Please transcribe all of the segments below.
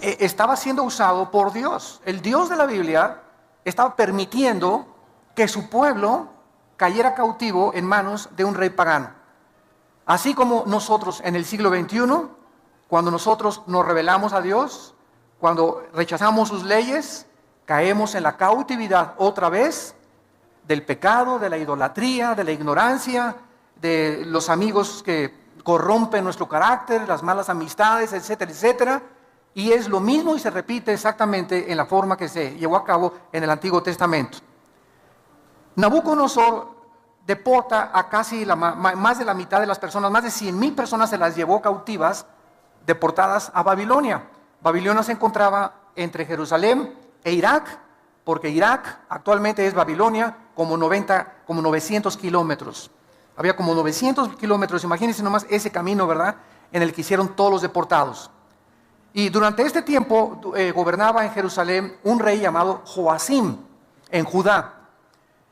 estaba siendo usado por Dios. El Dios de la Biblia estaba permitiendo que su pueblo cayera cautivo en manos de un rey pagano. Así como nosotros en el siglo XXI, cuando nosotros nos rebelamos a Dios, cuando rechazamos sus leyes, caemos en la cautividad otra vez del pecado, de la idolatría, de la ignorancia, de los amigos que corrompen nuestro carácter, las malas amistades, etcétera, etcétera. Y es lo mismo y se repite exactamente en la forma que se llevó a cabo en el Antiguo Testamento. Nabucodonosor deporta a casi más de la mitad de las personas, más de 100,000 personas se las llevó cautivas, deportadas a Babilonia. Babilonia se encontraba entre Jerusalén e Irak, porque Irak actualmente es Babilonia, como 900 kilómetros. Había como 900 kilómetros, imagínense nomás ese camino, ¿verdad?, en el que hicieron todos los deportados. Y durante este tiempo gobernaba en Jerusalén un rey llamado Joacim, en Judá.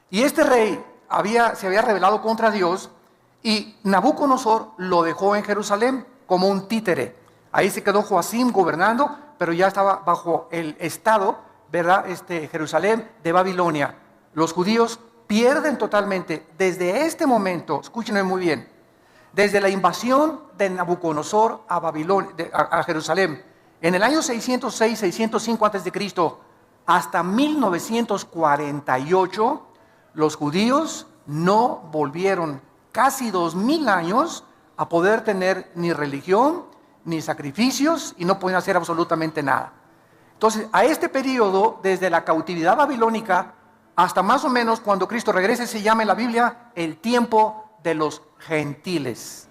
Y este rey se había rebelado contra Dios y Nabucodonosor lo dejó en Jerusalén como un títere. Ahí se quedó Joacim gobernando, pero ya estaba bajo el estado, ¿verdad?, Jerusalén de Babilonia. Los judíos pierden totalmente desde este momento, escúchenme muy bien, desde la invasión de Nabucodonosor a Jerusalén, en el año 606, 605 a.C., hasta 1948, los judíos no volvieron casi 2000 años a poder tener ni religión, ni sacrificios, y no podían hacer absolutamente nada. Entonces, a este periodo, desde la cautividad babilónica hasta más o menos cuando Cristo regrese, se llama en la Biblia el tiempo de los gentiles.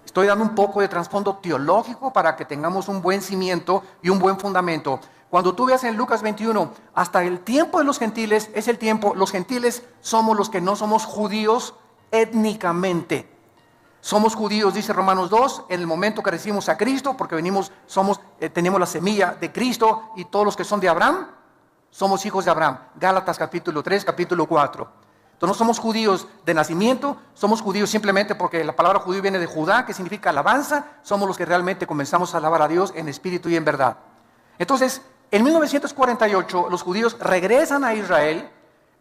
Estoy dando un poco de trasfondo teológico para que tengamos un buen cimiento y un buen fundamento. Cuando tú veas en Lucas 21, hasta el tiempo de los gentiles, es el tiempo, los gentiles somos los que no somos judíos étnicamente. Somos judíos, dice Romanos 2, en el momento que recibimos a Cristo, porque tenemos la semilla de Cristo, y todos los que son de Abraham, somos hijos de Abraham. Gálatas capítulo 3, capítulo 4. Entonces no somos judíos de nacimiento, somos judíos simplemente porque la palabra judío viene de Judá, que significa alabanza. Somos los que realmente comenzamos a alabar a Dios en espíritu y en verdad. Entonces, en 1948, los judíos regresan a Israel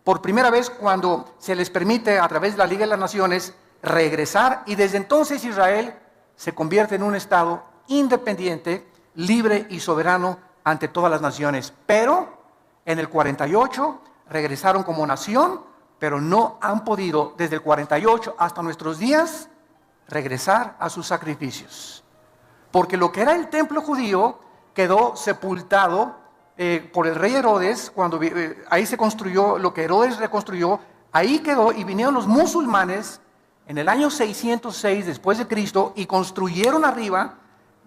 por primera vez cuando se les permite a través de la Liga de las Naciones regresar, y desde entonces Israel se convierte en un estado independiente, libre y soberano ante todas las naciones. Pero en el 48 regresaron como nación, pero no han podido desde el 48 hasta nuestros días regresar a sus sacrificios. Porque lo que era el templo judío quedó sepultado por el rey Herodes, cuando ahí se construyó lo que Herodes reconstruyó, ahí quedó, y vinieron los musulmanes en el año 606 después de Cristo y construyeron arriba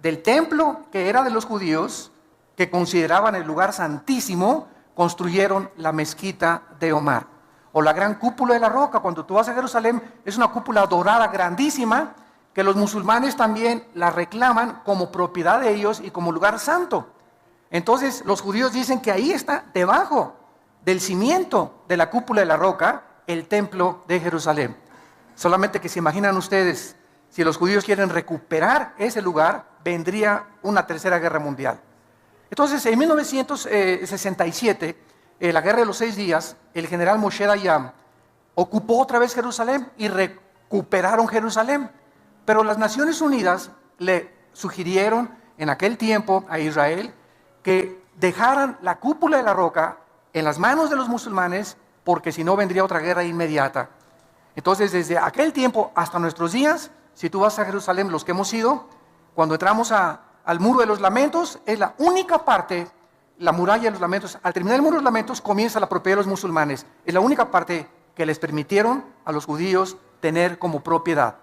del templo que era de los judíos, que consideraban el lugar santísimo, construyeron la mezquita de Omar, o la gran cúpula de la roca. Cuando tú vas a Jerusalén, es una cúpula dorada grandísima, que los musulmanes también la reclaman como propiedad de ellos y como lugar santo. Entonces los judíos dicen que ahí está, debajo del cimiento de la cúpula de la roca, el templo de Jerusalén. Solamente que se imaginan ustedes, si los judíos quieren recuperar ese lugar, vendría una tercera guerra mundial. Entonces, en 1967, la guerra de los 6 días, el general Moshe Dayan ocupó otra vez Jerusalén y recuperaron Jerusalén. Pero las Naciones Unidas le sugirieron en aquel tiempo a Israel que dejaran la cúpula de la roca en las manos de los musulmanes, porque si no vendría otra guerra inmediata. Entonces, desde aquel tiempo hasta nuestros días, si tú vas a Jerusalén, los que hemos ido, cuando entramos al Muro de los Lamentos, es la única parte, la muralla de los lamentos. Al terminar el Muro de los Lamentos comienza la propiedad de los musulmanes. Es la única parte que les permitieron a los judíos tener como propiedad.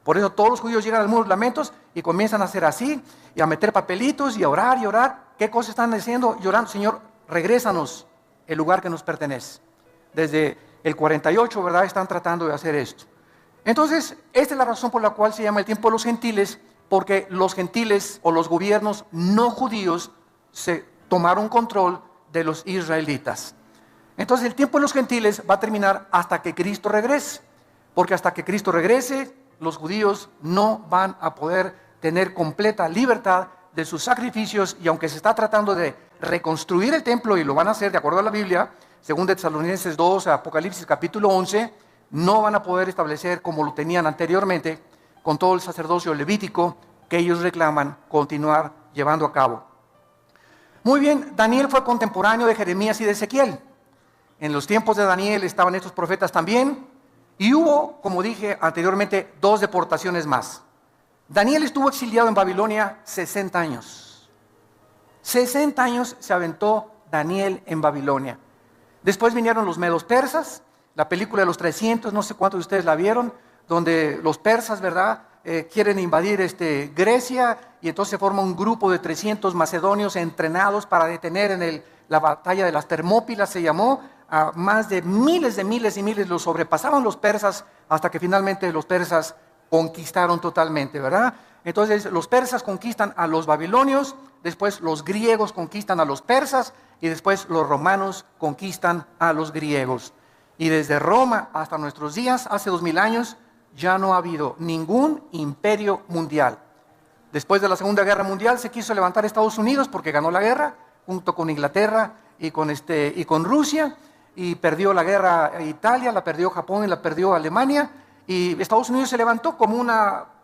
Por eso todos los judíos llegan al Muro de los Lamentos y comienzan a hacer así, y a meter papelitos y a orar y orar. ¿Qué cosas están diciendo? Llorando: Señor, regrésanos el lugar que nos pertenece. Desde el 48, ¿verdad?, están tratando de hacer esto. Entonces, esta es la razón por la cual se llama el tiempo de los gentiles, porque los gentiles o los gobiernos no judíos se tomaron control de los israelitas. Entonces, el tiempo de los gentiles va a terminar hasta que Cristo regrese, porque hasta que Cristo regrese, los judíos no van a poder tener completa libertad de sus sacrificios, y aunque se está tratando de reconstruir el templo, y lo van a hacer de acuerdo a la Biblia, según de Tesalonicenses 2, Apocalipsis capítulo 11, no van a poder establecer como lo tenían anteriormente, con todo el sacerdocio levítico que ellos reclaman continuar llevando a cabo. Muy bien, Daniel fue contemporáneo de Jeremías y de Ezequiel. En los tiempos de Daniel estaban estos profetas también, y hubo, como dije anteriormente, 2 deportaciones más. Daniel estuvo exiliado en Babilonia 60 años. 60 años se aventó Daniel en Babilonia. Después vinieron los medos persas, la película de los 300, no sé cuántos de ustedes la vieron, donde los persas, ¿verdad?, quieren invadir Grecia, y entonces se forma un grupo de 300 macedonios entrenados para detener en la batalla de las Termópilas, se llamó, a más de miles y miles los sobrepasaban los persas, hasta que finalmente los persas conquistaron totalmente, ¿verdad? Entonces los persas conquistan a los babilonios, después los griegos conquistan a los persas, y después los romanos conquistan a los griegos. Y desde Roma hasta nuestros días, hace 2000 años, ya no ha habido ningún imperio mundial. Después de la Segunda Guerra Mundial se quiso levantar Estados Unidos porque ganó la guerra, junto con Inglaterra y con Rusia, y perdió la guerra Italia, la perdió Japón y la perdió Alemania, y Estados Unidos se levantó como un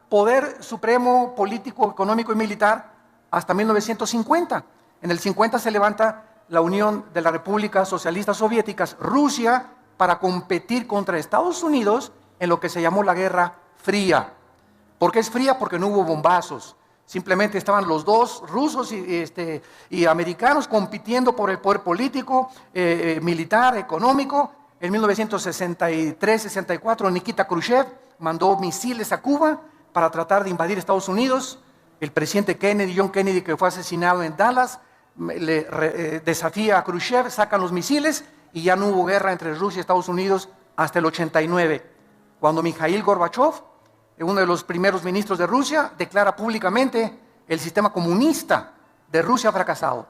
poder supremo político, económico y militar hasta 1950. En el 50 se levanta la Unión de las Repúblicas Socialistas Soviéticas, Rusia, para competir contra Estados Unidos en lo que se llamó la Guerra Fría. ¿Por qué es fría? Porque no hubo bombazos. Simplemente estaban los dos, rusos y americanos, compitiendo por el poder político, militar, económico. En 1963-64, Nikita Khrushchev mandó misiles a Cuba para tratar de invadir Estados Unidos. El presidente John Kennedy, que fue asesinado en Dallas, desafía a Khrushchev, sacan los misiles, y ya no hubo guerra entre Rusia y Estados Unidos hasta el 89, cuando Mikhail Gorbachev, uno de los primeros ministros de Rusia, declara públicamente: el sistema comunista de Rusia ha fracasado.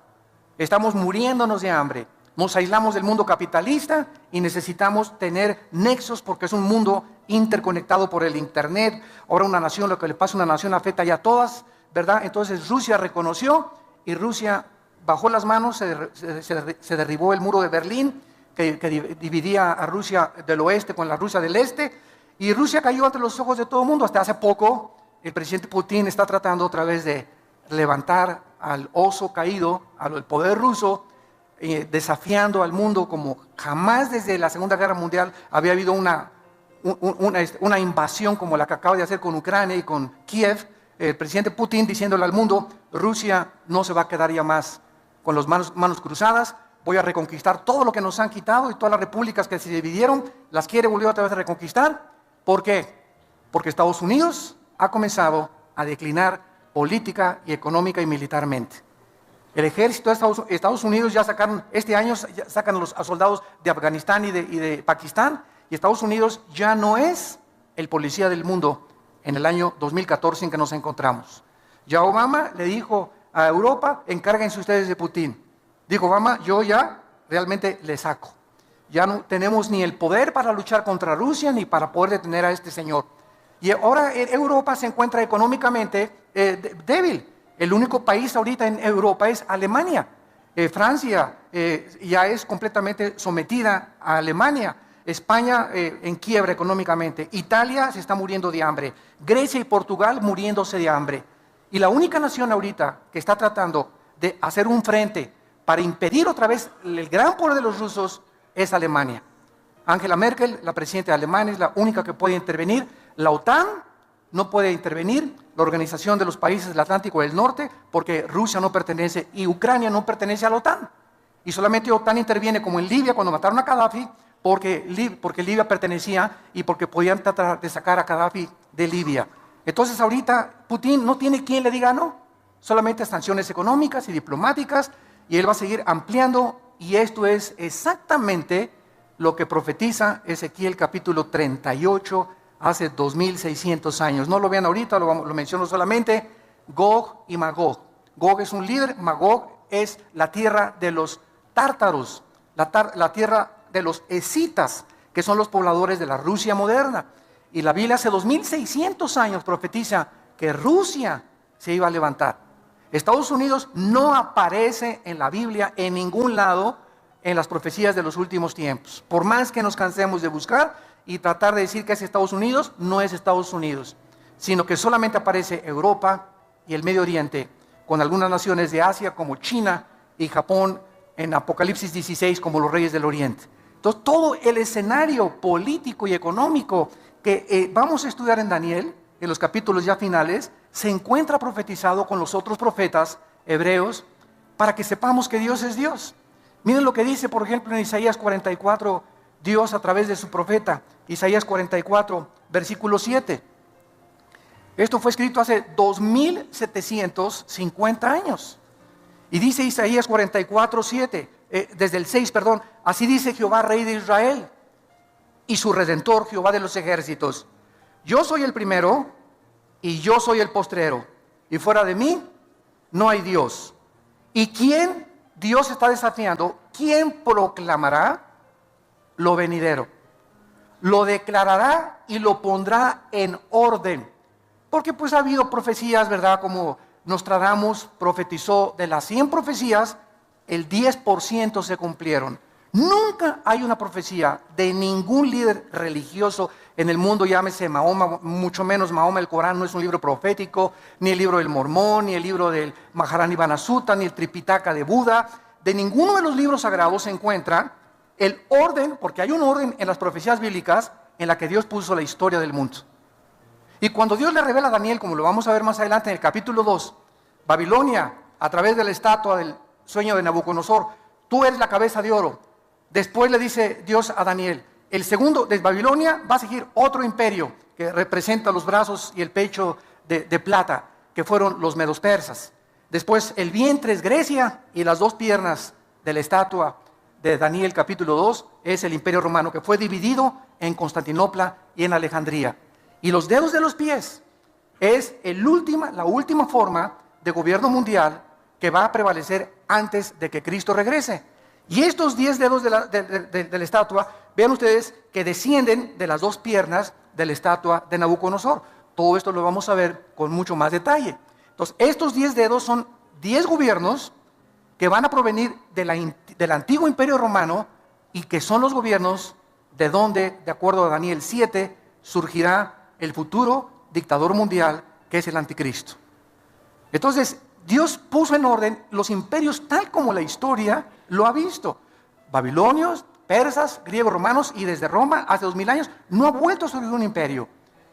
Estamos muriéndonos de hambre. Nos aislamos del mundo capitalista y necesitamos tener nexos, porque es un mundo interconectado por el internet. Ahora una nación, lo que le pasa a una nación afecta ya a todas, ¿verdad? Entonces Rusia reconoció, y Rusia bajó las manos, se derribó el muro de Berlín, que dividía a Rusia del oeste con la Rusia del este, y Rusia cayó ante los ojos de todo el mundo. Hasta hace poco el presidente Putin está tratando otra vez de levantar al oso caído, al poder ruso, desafiando al mundo como jamás desde la Segunda Guerra Mundial había habido una invasión como la que acaba de hacer con Ucrania y con Kiev. El presidente Putin diciéndole al mundo: Rusia no se va a quedar ya más con las manos cruzadas, voy a reconquistar todo lo que nos han quitado, y todas las repúblicas que se dividieron las quiere volver otra vez a reconquistar. ¿Por qué? Porque Estados Unidos ha comenzado a declinar política y económica y militarmente. El ejército de Estados Unidos ya sacaron, este año ya sacan a soldados de Afganistán y de Pakistán, y Estados Unidos ya no es el policía del mundo en el año 2014 en que nos encontramos. Ya Obama le dijo a Europa: encárguense ustedes de Putin. Dijo Obama: yo ya realmente le saco. Ya no tenemos ni el poder para luchar contra Rusia, ni para poder detener a este señor. Y ahora Europa se encuentra económicamente débil. El único país ahorita en Europa es Alemania. Francia ya es completamente sometida a Alemania. España en quiebra económicamente. Italia se está muriendo de hambre. Grecia y Portugal muriéndose de hambre. Y la única nación ahorita que está tratando de hacer un frente para impedir otra vez el gran poder de los rusos es Alemania. Angela Merkel, la presidenta de Alemania, es la única que puede intervenir. La OTAN no puede intervenir, la Organización de los Países del Atlántico del Norte, porque Rusia no pertenece y Ucrania no pertenece a la OTAN. Y solamente OTAN interviene, como en Libia cuando mataron a Gaddafi, porque Libia pertenecía y porque podían tratar de sacar a Gaddafi de Libia. Entonces ahorita Putin no tiene quien le diga no, solamente sanciones económicas y diplomáticas, y él va a seguir ampliando. Y esto es exactamente lo que profetiza Ezequiel capítulo 38 hace 2600 años. No lo vean ahorita, lo menciono solamente. Gog y Magog. Gog es un líder, Magog es la tierra de los tártaros, la tierra de los escitas, que son los pobladores de la Rusia moderna. Y la Biblia hace 2600 años profetiza que Rusia se iba a levantar. Estados Unidos no aparece en la Biblia en ningún lado en las profecías de los últimos tiempos. Por más que nos cansemos de buscar y tratar de decir que es Estados Unidos, no es Estados Unidos, sino que solamente aparece Europa y el Medio Oriente, con algunas naciones de Asia como China y Japón en Apocalipsis 16 como los reyes del Oriente. Entonces todo el escenario político y económico que vamos a estudiar en Daniel, en los capítulos ya finales, se encuentra profetizado con los otros profetas hebreos para que sepamos que Dios es Dios. Miren lo que dice, por ejemplo, en Isaías 44, Dios a través de su profeta, Isaías 44, versículo 7. Esto fue escrito hace 2750 años. Y dice Isaías 44, 7, desde el 6, perdón, así dice Jehová, Rey de Israel, y su Redentor, Jehová de los ejércitos. Yo soy el primero y yo soy el postrero, y fuera de mí no hay Dios. ¿Y quién Dios está desafiando? ¿Quién proclamará lo venidero? Lo declarará y lo pondrá en orden. Porque pues ha habido profecías, ¿verdad? Como Nostradamus profetizó, de las 100 profecías, el 10% se cumplieron. Nunca hay una profecía de ningún líder religioso en el mundo, llámese Mahoma, mucho menos Mahoma. El Corán no es un libro profético, ni el libro del Mormón, ni el libro del Maharani Banasutta, ni el Tripitaka de Buda. De ninguno de los libros sagrados se encuentra el orden, porque hay un orden en las profecías bíblicas en la que Dios puso la historia del mundo. Y cuando Dios le revela a Daniel, como lo vamos a ver más adelante en el capítulo 2, Babilonia, a través de la estatua del sueño de Nabucodonosor, tú eres la cabeza de oro. Después le dice Dios a Daniel, el segundo de Babilonia va a seguir otro imperio que representa los brazos y el pecho de plata, que fueron los medos persas. Después el vientre es Grecia y las dos piernas de la estatua de Daniel capítulo 2 es el imperio romano, que fue dividido en Constantinopla y en Alejandría. Y los dedos de los pies es la última forma de gobierno mundial que va a prevalecer antes de que Cristo regrese. Y estos 10 dedos de la estatua, vean ustedes que descienden de las dos piernas de la estatua de Nabucodonosor. Todo esto lo vamos a ver con mucho más detalle. Entonces, estos 10 dedos son 10 gobiernos que van a provenir del antiguo imperio romano y que son los gobiernos de donde, de acuerdo a Daniel 7, surgirá el futuro dictador mundial, que es el anticristo. Entonces, Dios puso en orden los imperios tal como la historia lo ha visto. Babilonios, persas, griegos, romanos, y desde Roma, hace 2000 años, no ha vuelto a surgir un imperio.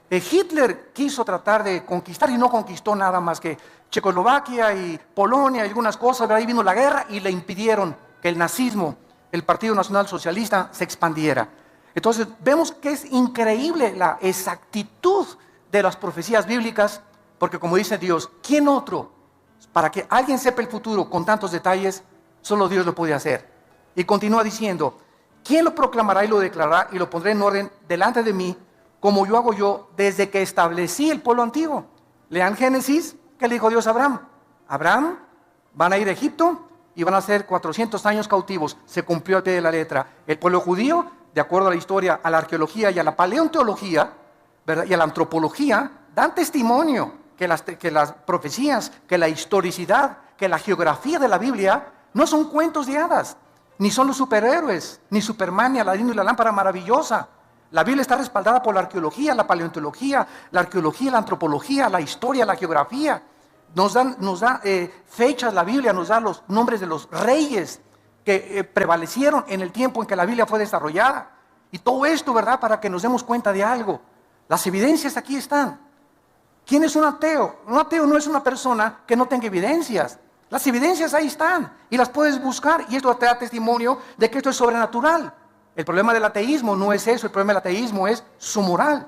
Hitler quiso tratar de conquistar y no conquistó nada más que Checoslovaquia y Polonia y algunas cosas, pero ahí vino la guerra y le impidieron que el nazismo, el Partido Nacional Socialista, se expandiera. Entonces vemos que es increíble la exactitud de las profecías bíblicas, porque como dice Dios, ¿quién otro? Para que alguien sepa el futuro con tantos detalles, solo Dios lo puede hacer. Y continúa diciendo, ¿quién lo proclamará y lo declarará y lo pondré en orden delante de mí, como yo hago yo desde que establecí el pueblo antiguo? Lean Génesis, ¿qué le dijo Dios a Abraham? Abraham, van a ir a Egipto y van a ser 400 años cautivos. Se cumplió al pie de la letra. El pueblo judío, de acuerdo a la historia, a la arqueología y a la paleontología, ¿verdad?, y a la antropología, dan testimonio que las profecías, que la historicidad, que la geografía de la Biblia no son cuentos de hadas, ni son los superhéroes, ni Superman, ni Aladino y la lámpara maravillosa. La Biblia está respaldada por la arqueología, la paleontología, la antropología, la historia, la geografía. Nos da fechas la Biblia, nos da los nombres de los reyes que prevalecieron en el tiempo en que la Biblia fue desarrollada. Y todo esto, ¿verdad?, para que nos demos cuenta de algo. Las evidencias aquí están. ¿Quién es un ateo? Un ateo no es una persona que no tenga evidencias. Las evidencias ahí están y las puedes buscar, y esto te da testimonio de que esto es sobrenatural. El problema del ateísmo no es eso, el problema del ateísmo es su moral.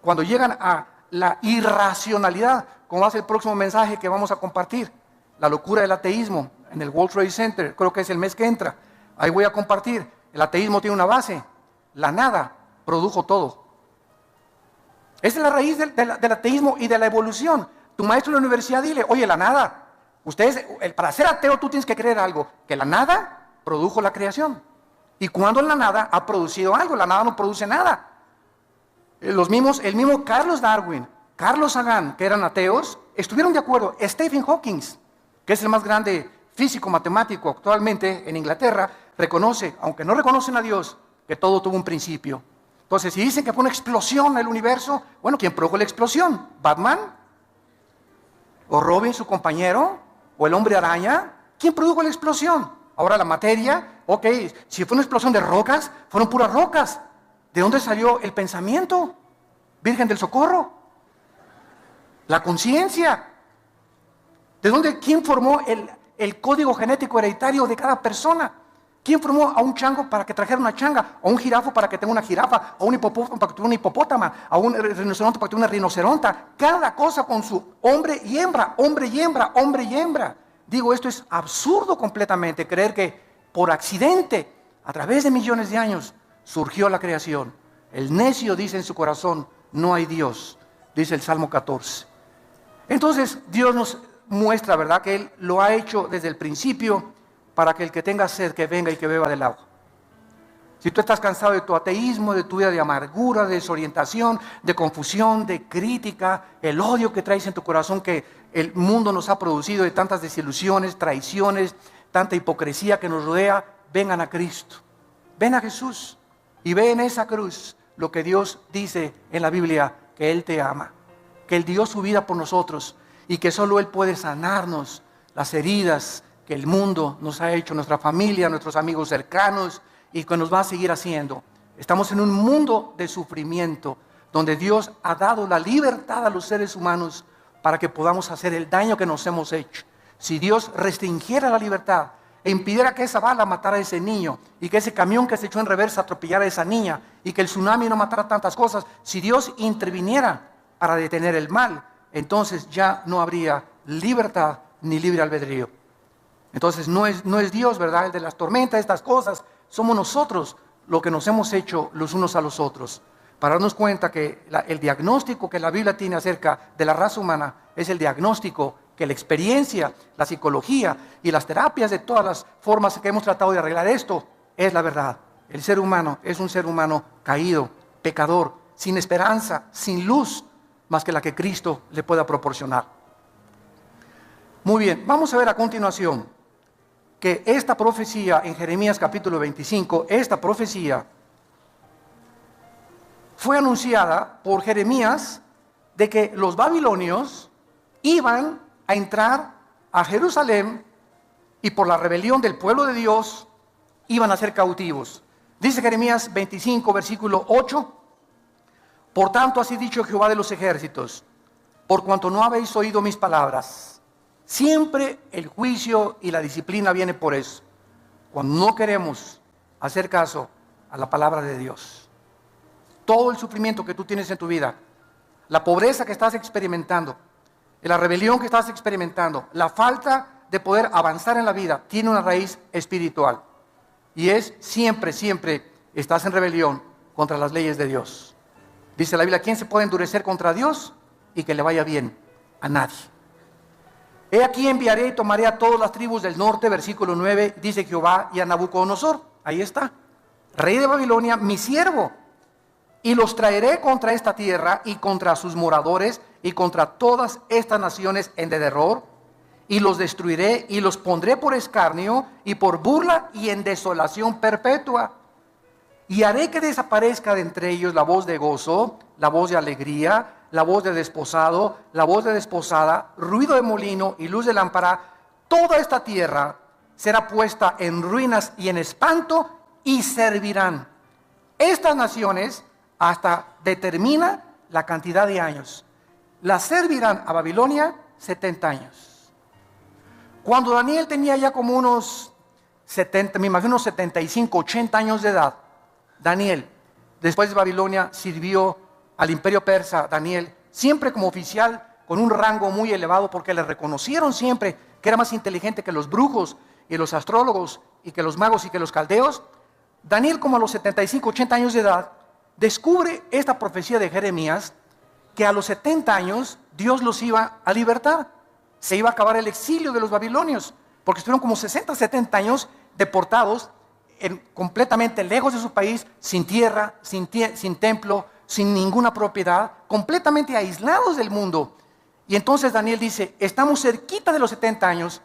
Cuando llegan a la irracionalidad, como hace el próximo mensaje que vamos a compartir, la locura del ateísmo en el World Trade Center, creo que es el mes que entra, ahí voy a compartir. El ateísmo tiene una base, la nada produjo todo. Esa es la raíz del ateísmo y de la evolución. Tu maestro en la universidad, dile, oye, la nada, para ser ateo tú tienes que creer algo, que la nada produjo la creación. Y cuando la nada ha producido algo, la nada no produce nada. El mismo Carlos Darwin Carlos Sagan, que eran ateos, estuvieron de acuerdo. Stephen Hawking, que es el más grande físico matemático actualmente en Inglaterra, reconoce, aunque no reconocen a Dios, que todo tuvo un principio. Entonces, si dicen que fue una explosión en el universo, bueno, ¿quién produjo la explosión? ¿Batman? ¿O Robin, su compañero? ¿O el hombre araña? ¿Quién produjo la explosión? Ahora la materia, ok, si fue una explosión de rocas, fueron puras rocas. ¿De dónde salió el pensamiento? Virgen del Socorro. La conciencia. ¿De dónde? ¿Quién formó el código genético hereditario de cada persona? ¿Quién formó a un chango para que trajera una changa? ¿A un jirafo para que tenga una jirafa? ¿A un hipopótamo para que tenga una hipopótama? ¿A un rinoceronte para que tenga una rinoceronta? Cada cosa con su hombre y hembra, hombre y hembra, hombre y hembra. Digo, esto es absurdo completamente, creer que por accidente, a través de millones de años, surgió la creación. El necio dice en su corazón, no hay Dios, dice el Salmo 14. Entonces, Dios nos muestra, ¿verdad?, que Él lo ha hecho desde el principio para que el que tenga sed, que venga y que beba del agua. Si tú estás cansado de tu ateísmo, de tu vida de amargura, de desorientación, de confusión, de crítica, el odio que traes en tu corazón que el mundo nos ha producido, de tantas desilusiones, traiciones, tanta hipocresía que nos rodea, vengan a Cristo. Ven a Jesús y ve en esa cruz lo que Dios dice en la Biblia, que Él te ama, que Él dio su vida por nosotros y que solo Él puede sanarnos las heridas que el mundo nos ha hecho, nuestra familia, nuestros amigos cercanos, y que nos va a seguir haciendo. Estamos en un mundo de sufrimiento, donde Dios ha dado la libertad a los seres humanos para que podamos hacer el daño que nos hemos hecho. Si Dios restringiera la libertad e impidiera que esa bala matara a ese niño, y que ese camión que se echó en reversa atropellara a esa niña, y que el tsunami no matara tantas cosas, si Dios interviniera para detener el mal, entonces ya no habría libertad ni libre albedrío. Entonces no es Dios, ¿verdad?, el de las tormentas, estas cosas. Somos nosotros lo que nos hemos hecho los unos a los otros. Para darnos cuenta que el diagnóstico que la Biblia tiene acerca de la raza humana es el diagnóstico que la experiencia, la psicología y las terapias de todas las formas que hemos tratado de arreglar esto, es la verdad. El ser humano es un ser humano caído, pecador, sin esperanza, sin luz, más que la que Cristo le pueda proporcionar. Muy bien, vamos a ver a continuación que esta profecía en Jeremías capítulo 25, esta profecía fue anunciada por Jeremías de que los babilonios iban a entrar a Jerusalén y por la rebelión del pueblo de Dios iban a ser cautivos. Dice Jeremías 25, versículo 8, por tanto así dicho Jehová de los ejércitos, por cuanto no habéis oído mis palabras. Siempre el juicio y la disciplina viene por eso, cuando no queremos hacer caso a la palabra de Dios. Todo el sufrimiento que tú tienes en tu vida, la pobreza que estás experimentando, la rebelión que estás experimentando, la falta de poder avanzar en la vida, tiene una raíz espiritual. Y es siempre estás en rebelión contra las leyes de Dios. Dice la Biblia, ¿quién se puede endurecer contra Dios y que le vaya bien? A nadie. He aquí enviaré y tomaré a todas las tribus del norte, versículo 9, dice Jehová, y a Nabucodonosor, ahí está, rey de Babilonia, mi siervo, y los traeré contra esta tierra y contra sus moradores y contra todas estas naciones en derredor, y los destruiré y los pondré por escarnio y por burla y en desolación perpetua. Y haré que desaparezca de entre ellos la voz de gozo, la voz de alegría, la voz de desposado, la voz de desposada, ruido de molino y luz de lámpara. Toda esta tierra será puesta en ruinas y en espanto y servirán. Estas naciones hasta determina la cantidad de años. Las servirán a Babilonia 70 años. Cuando Daniel tenía ya como unos 70, me imagino 75, 80 años de edad, Daniel, después de Babilonia, sirvió al imperio persa. Daniel, siempre como oficial, con un rango muy elevado, porque le reconocieron siempre que era más inteligente que los brujos y los astrólogos y que los magos y que los caldeos. Daniel, como a los 75, 80 años de edad, descubre esta profecía de Jeremías, que a los 70 años Dios los iba a libertar. Se iba a acabar el exilio de los babilonios, porque estuvieron como 60, 70 años deportados, completamente lejos de su país, sin tierra, sin templo, sin ninguna propiedad, completamente aislados del mundo. Y entonces Daniel dice, estamos cerquita de los 70 años.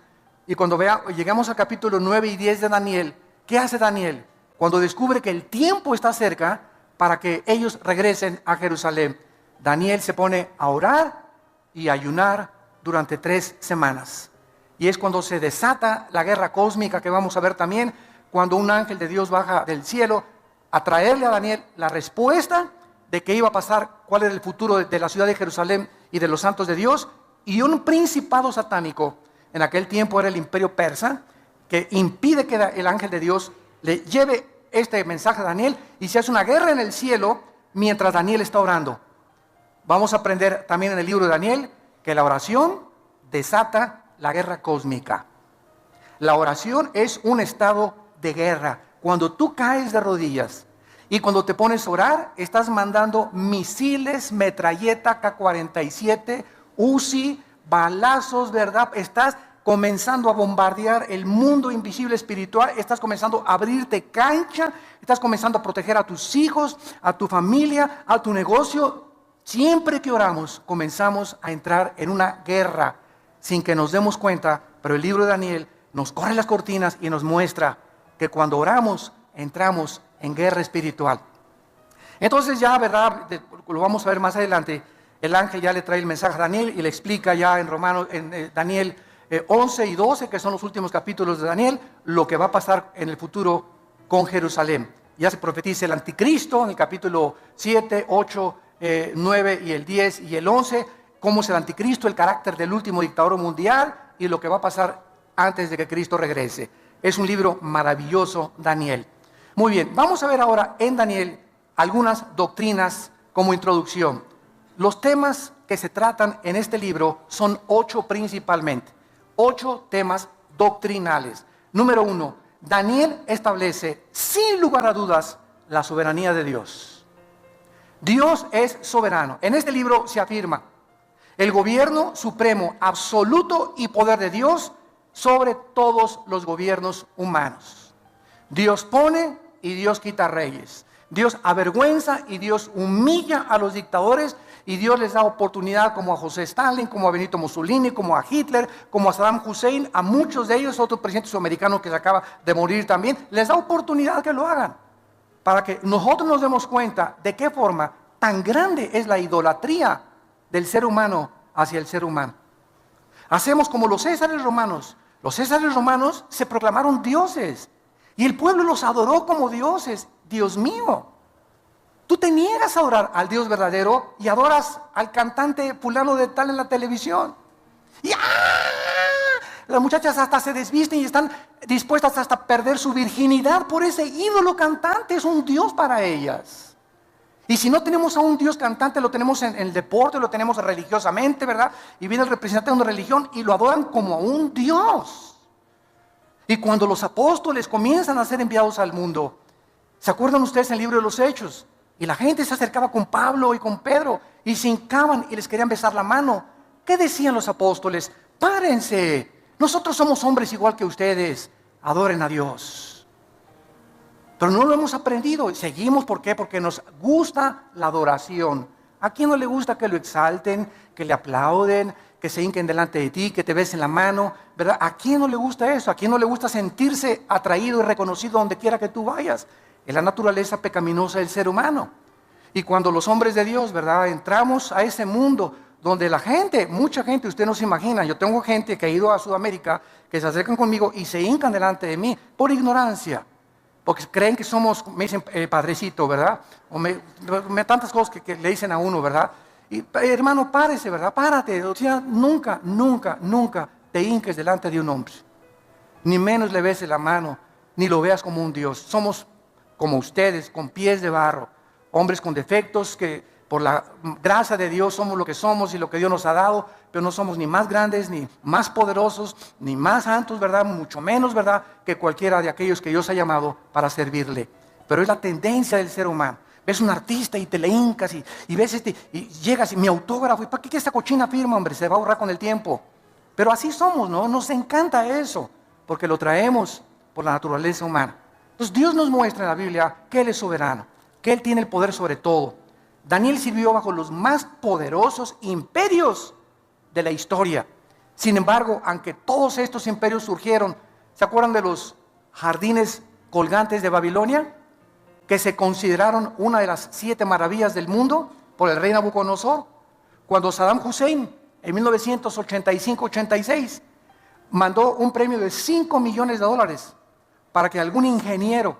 Y cuando llegamos al capítulo 9 y 10 de Daniel, ¿qué hace Daniel? Cuando descubre que el tiempo está cerca para que ellos regresen a Jerusalén, Daniel se pone a orar y a ayunar durante 3 semanas. Y es cuando se desata la guerra cósmica que vamos a ver también, cuando un ángel de Dios baja del cielo a traerle a Daniel la respuesta de qué iba a pasar, cuál era el futuro de la ciudad de Jerusalén y de los santos de Dios. Y un principado satánico, en aquel tiempo era el imperio persa, que impide que el ángel de Dios le lleve este mensaje a Daniel, y se hace una guerra en el cielo mientras Daniel está orando. Vamos a aprender también en el libro de Daniel que la oración desata la guerra cósmica. La oración es un estado de guerra. Cuando tú caes de rodillas y cuando te pones a orar, estás mandando misiles, metralleta, K-47, Uzi, balazos, ¿verdad? Estás comenzando a bombardear el mundo invisible espiritual, estás comenzando a abrirte cancha, estás comenzando a proteger a tus hijos, a tu familia, a tu negocio. Siempre que oramos, comenzamos a entrar en una guerra sin que nos demos cuenta, pero el libro de Daniel nos corre las cortinas y nos muestra que cuando oramos, entramos en guerra espiritual. Entonces ya, ¿verdad? Lo vamos a ver más adelante. El ángel ya le trae el mensaje a Daniel y le explica ya en Daniel 11 y 12, que son los últimos capítulos de Daniel, lo que va a pasar en el futuro con Jerusalén. Ya se profetiza el anticristo en el capítulo 7, 8, 9 y el 10 y el 11, cómo es el anticristo, el carácter del último dictador mundial y lo que va a pasar antes de que Cristo regrese. Es un libro maravilloso, Daniel. Muy bien, vamos a ver ahora en Daniel algunas doctrinas como introducción. Los temas que se tratan en este libro son 8 principalmente, 8 temas doctrinales. Número 1, Daniel establece sin lugar a dudas la soberanía de Dios. Dios es soberano. En este libro se afirma el gobierno supremo, absoluto y poder de Dios sobre todos los gobiernos humanos. Dios pone y Dios quita reyes. Dios avergüenza y Dios humilla a los dictadores, y Dios les da oportunidad, como a José Stalin, como a Benito Mussolini, como a Hitler, como a Saddam Hussein, a muchos de ellos, otros presidentes sudamericanos que se acaba de morir también, les da oportunidad que lo hagan, para que nosotros nos demos cuenta de qué forma tan grande es la idolatría del ser humano hacia el ser humano. Hacemos como los césares romanos. Los césares romanos se proclamaron dioses y el pueblo los adoró como dioses. Dios mío, tú te niegas a adorar al Dios verdadero y adoras al cantante fulano de tal en la televisión. Y las muchachas hasta se desvisten y están dispuestas hasta a perder su virginidad por ese ídolo cantante. Es un Dios para ellas. Y si no tenemos a un Dios cantante, lo tenemos en el deporte, lo tenemos religiosamente, ¿verdad? Y viene el representante de una religión y lo adoran como a un Dios. Y cuando los apóstoles comienzan a ser enviados al mundo, ¿se acuerdan ustedes en el libro de los Hechos? Y la gente se acercaba con Pablo y con Pedro y se hincaban y les querían besar la mano. ¿Qué decían los apóstoles? Párense, nosotros somos hombres igual que ustedes, adoren a Dios. Pero no lo hemos aprendido y seguimos. ¿Por qué? Porque nos gusta la adoración. ¿A quién no le gusta que lo exalten, que le aplauden, que se hinquen delante de ti, que te besen la mano, ¿verdad? ¿A quién no le gusta eso? ¿A quién no le gusta sentirse atraído y reconocido donde quiera que tú vayas? Es la naturaleza pecaminosa del ser humano. Y cuando los hombres de Dios, ¿verdad?, entramos a ese mundo donde la gente, mucha gente, usted no se imagina, yo tengo gente que ha ido a Sudamérica, que se acercan conmigo y se hincan delante de mí por ignorancia. Porque creen que somos, me dicen, padrecito, ¿verdad? O tantas cosas que le dicen a uno, ¿verdad? Y hermano, párese, ¿verdad? Párate. O sea, nunca, nunca, nunca te hinques delante de un hombre. Ni menos le beses la mano, ni lo veas como un Dios. Somos como ustedes, con pies de barro. Hombres con defectos que por la gracia de Dios somos lo que somos y lo que Dios nos ha dado, pero no somos ni más grandes, ni más poderosos, ni más santos, ¿verdad? Mucho menos, ¿verdad?, que cualquiera de aquellos que Dios ha llamado para servirle. Pero es la tendencia del ser humano. Ves un artista y te le hincas y ves y llegas y mi autógrafo, ¿y para qué esta cochina firma, hombre? Se va a ahorrar con el tiempo. Pero así somos, ¿no? Nos encanta eso, porque lo traemos por la naturaleza humana. Entonces Dios nos muestra en la Biblia que Él es soberano, que Él tiene el poder sobre todo. Daniel sirvió bajo los más poderosos imperios de la historia. Sin embargo, aunque todos estos imperios surgieron, ¿se acuerdan de los jardines colgantes de Babilonia? Que se consideraron una de las 7 maravillas del mundo por el rey Nabucodonosor. Cuando Saddam Hussein, en 1985-86, mandó un premio de $5 millones para que algún ingeniero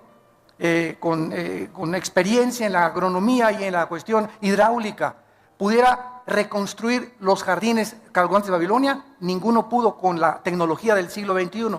con experiencia en la agronomía y en la cuestión hidráulica pudiera reconstruir los jardines colgantes de Babilonia. Ninguno pudo con la tecnología del siglo XXI,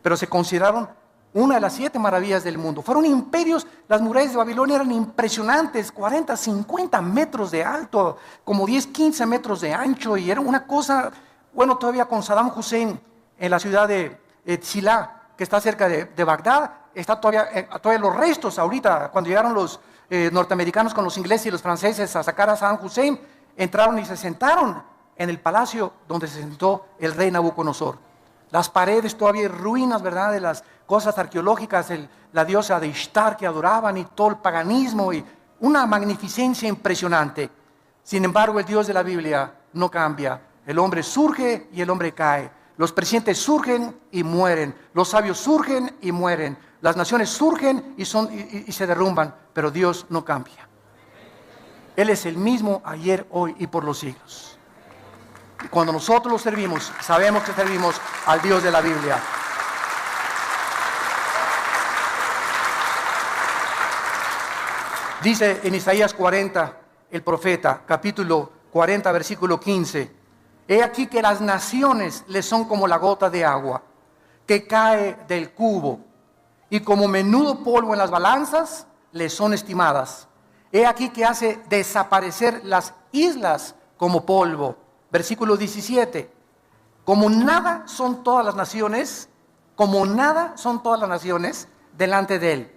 pero se consideraron una de las 7 maravillas del mundo. Fueron imperios. Las murallas de Babilonia eran impresionantes, 40, 50 metros de alto, como 10, 15 metros de ancho, y era una cosa, bueno, todavía con Saddam Hussein en la ciudad de Tzilá, que está cerca de Bagdad, está todavía los restos. Ahorita, cuando llegaron los norteamericanos con los ingleses y los franceses a sacar a Saddam Hussein, entraron y se sentaron en el palacio donde se sentó el rey Nabucodonosor. Las paredes todavía ruinas, ¿verdad?, de las cosas arqueológicas, la diosa de Ishtar que adoraban, y todo el paganismo, y una magnificencia impresionante. Sin embargo, el Dios de la Biblia no cambia. El hombre surge y el hombre cae. Los presidentes surgen y mueren. Los sabios surgen y mueren. Las naciones surgen y se derrumban, pero Dios no cambia. Él es el mismo ayer, hoy y por los siglos. Cuando nosotros lo servimos, sabemos que servimos al Dios de la Biblia. Dice en Isaías 40, el profeta, capítulo 40, versículo 15: he aquí que las naciones le son como la gota de agua que cae del cubo, y como menudo polvo en las balanzas le son estimadas. He aquí que hace desaparecer las islas como polvo. Versículo 17: como nada son todas las naciones, delante de él,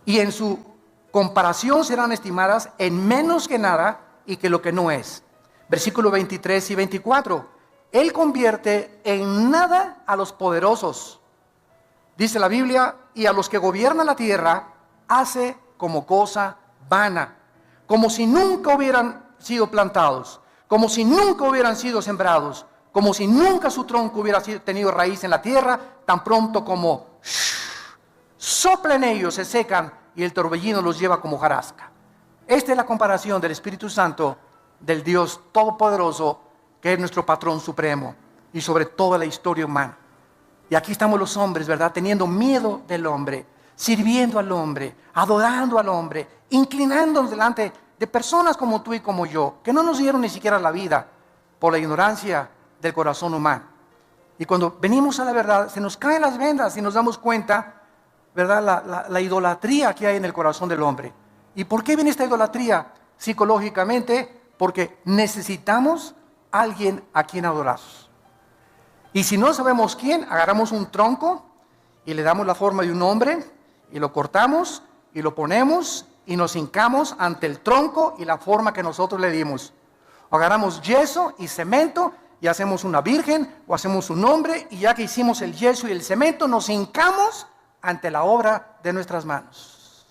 y en su comparación serán estimadas en menos que nada y que lo que no es. Versículo 23 y 24: él convierte en nada a los poderosos, dice la Biblia, y a los que gobiernan la tierra hace como cosa vana, como si nunca hubieran sido plantados, como si nunca hubieran sido sembrados, como si nunca su tronco hubiera tenido raíz en la tierra. Tan pronto como soplen ellos, se secan, y el torbellino los lleva como hojarasca. Esta es la comparación del Espíritu Santo, del Dios Todopoderoso, que es nuestro patrón supremo y sobre toda la historia humana. Y aquí estamos los hombres, ¿verdad?, teniendo miedo del hombre, sirviendo al hombre, adorando al hombre, inclinándonos delante de personas como tú y como yo, que no nos dieron ni siquiera la vida por la ignorancia del corazón humano. Y cuando venimos a la verdad, se nos caen las vendas y nos damos cuenta, ¿verdad?, la idolatría que hay en el corazón del hombre. ¿Y por qué viene esta idolatría? Psicológicamente, porque necesitamos a alguien a quien adorar. Y si no sabemos quién, agarramos un tronco y le damos la forma de un hombre, y lo cortamos y lo ponemos y nos hincamos ante el tronco y la forma que nosotros le dimos. O agarramos yeso y cemento y hacemos una virgen, o hacemos un hombre, y ya que hicimos el yeso y el cemento, nos hincamos ante la obra de nuestras manos.